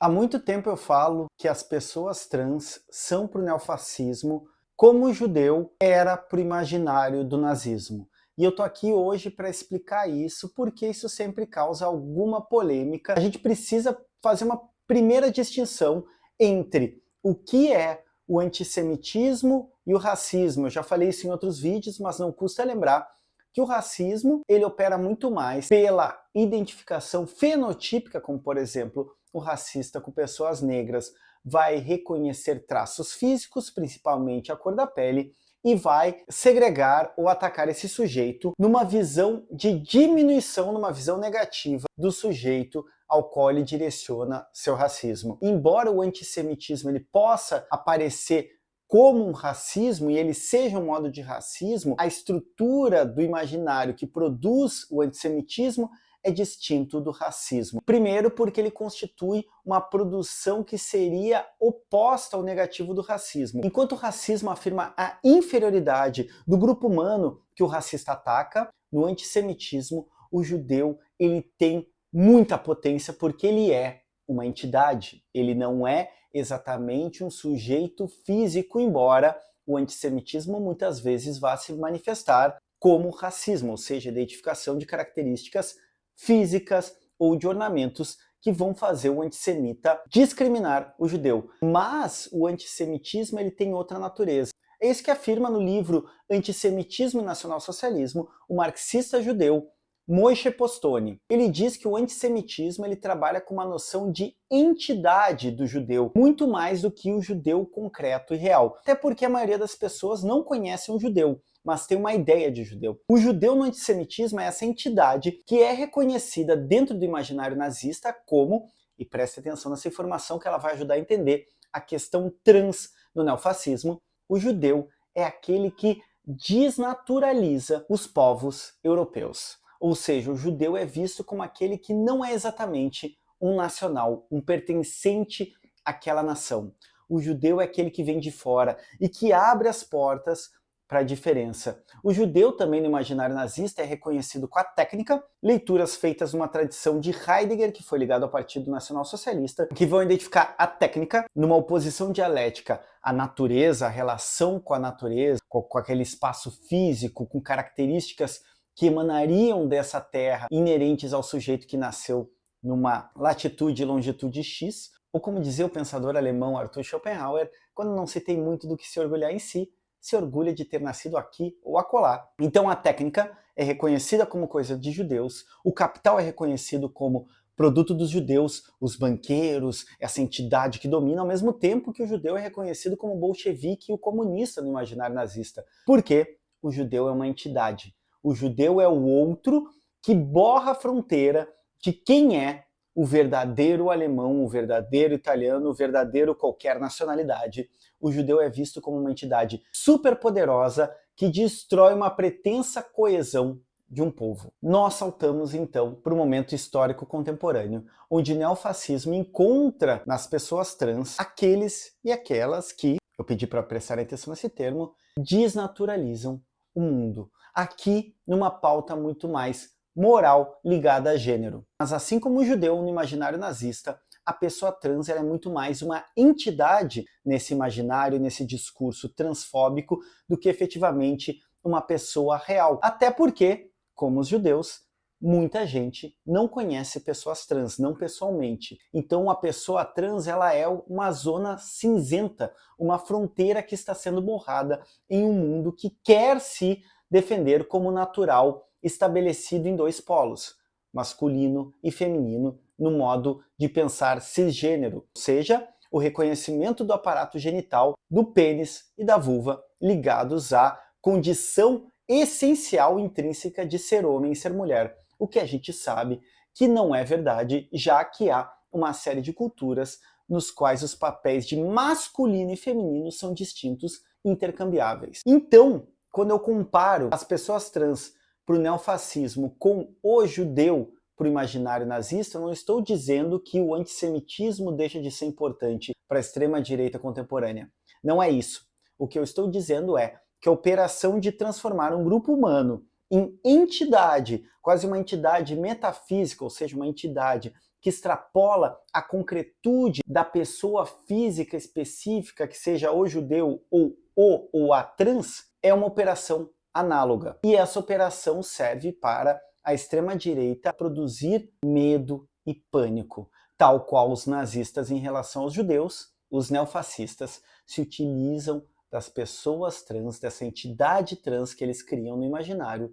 Há muito tempo eu falo que as pessoas trans são para o neofascismo como o judeu era para o imaginário do nazismo. E eu tô aqui hoje para explicar isso, porque isso sempre causa alguma polêmica. A gente precisa fazer uma primeira distinção entre o que é o antissemitismo e o racismo. Eu já falei isso em outros vídeos, mas não custa lembrar que o racismo ele opera muito mais pela identificação fenotípica, como por exemplo o racista com pessoas negras vai reconhecer traços físicos, principalmente a cor da pele, e vai segregar ou atacar esse sujeito numa visão de diminuição, numa visão negativa do sujeito ao qual ele direciona seu racismo. Embora o antissemitismo ele possa aparecer como um racismo e ele seja um modo de racismo, a estrutura do imaginário que produz o antissemitismo é distinto do racismo. Primeiro, porque ele constitui uma produção que seria oposta ao negativo do racismo. Enquanto o racismo afirma a inferioridade do grupo humano que o racista ataca, no antissemitismo, o judeu ele tem muita potência porque ele é uma entidade. Ele não é exatamente um sujeito físico, embora o antissemitismo muitas vezes vá se manifestar como racismo, ou seja, a identificação de características físicas ou de ornamentos que vão fazer o antissemita discriminar o judeu. Mas o antissemitismo ele tem outra natureza. É isso que afirma no livro Antissemitismo e Nacionalsocialismo o marxista judeu Moishe Postone. Ele diz que o antissemitismo ele trabalha com uma noção de entidade do judeu, muito mais do que o judeu concreto e real. Até porque a maioria das pessoas não conhece um judeu, mas tem uma ideia de judeu. O judeu no antissemitismo é essa entidade que é reconhecida dentro do imaginário nazista como, e preste atenção nessa informação que ela vai ajudar a entender a questão trans no neofascismo, o judeu é aquele que desnaturaliza os povos europeus. Ou seja, o judeu é visto como aquele que não é exatamente um nacional, um pertencente àquela nação. O judeu é aquele que vem de fora e que abre as portas para a diferença. O judeu também no imaginário nazista é reconhecido com a técnica, leituras feitas numa tradição de Heidegger, que foi ligado ao Partido Nacional Socialista, que vão identificar a técnica numa oposição dialética à natureza, a relação com a natureza, com aquele espaço físico, com características que emanariam dessa terra inerentes ao sujeito que nasceu numa latitude e longitude X, ou como dizia o pensador alemão Arthur Schopenhauer, quando não se tem muito do que se orgulhar em si, se orgulha de ter nascido aqui ou acolá. Então a técnica é reconhecida como coisa de judeus, o capital é reconhecido como produto dos judeus, os banqueiros, essa entidade que domina, ao mesmo tempo que o judeu é reconhecido como bolchevique e o comunista no imaginário nazista. Porque o judeu é uma entidade. O judeu é o outro que borra a fronteira de quem é o verdadeiro alemão, o verdadeiro italiano, o verdadeiro qualquer nacionalidade. O judeu é visto como uma entidade superpoderosa que destrói uma pretensa coesão de um povo. Nós saltamos então para o momento histórico contemporâneo, onde o neofascismo encontra nas pessoas trans aqueles e aquelas que, eu pedi para prestar atenção nesse termo, desnaturalizam o mundo. Aqui numa pauta muito mais moral ligada a gênero. Mas assim como o judeu no imaginário nazista, a pessoa trans é muito mais uma entidade nesse imaginário, nesse discurso transfóbico, do que efetivamente uma pessoa real. Até porque, como os judeus, muita gente não conhece pessoas trans, não pessoalmente. Então a pessoa trans ela é uma zona cinzenta, uma fronteira que está sendo borrada em um mundo que quer se defender como natural, estabelecido em dois polos, masculino e feminino, no modo de pensar cisgênero, ou seja, o reconhecimento do aparato genital, do pênis e da vulva ligados à condição essencial intrínseca de ser homem e ser mulher, o que a gente sabe que não é verdade, já que há uma série de culturas nos quais os papéis de masculino e feminino são distintos e intercambiáveis. Então, quando eu comparo as pessoas trans para o neofascismo com o judeu para o imaginário nazista, eu não estou dizendo que o antissemitismo deixa de ser importante para a extrema-direita contemporânea. Não é isso. O que eu estou dizendo é que a operação de transformar um grupo humano em entidade, quase uma entidade metafísica, ou seja, uma entidade que extrapola a concretude da pessoa física específica, que seja o judeu ou a trans, é uma operação análoga. E essa operação serve para a extrema-direita produzir medo e pânico, tal qual os nazistas em relação aos judeus. Os neofascistas se utilizam das pessoas trans, dessa entidade trans que eles criam no imaginário,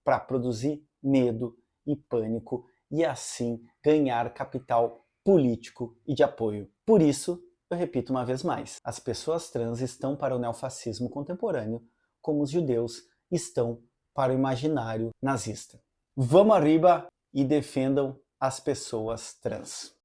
para produzir medo e pânico e assim ganhar capital político e de apoio. Por isso, eu repito uma vez mais, as pessoas trans estão para o neofascismo contemporâneo como os judeus estão para o imaginário nazista. Vamos arriba e defendam as pessoas trans.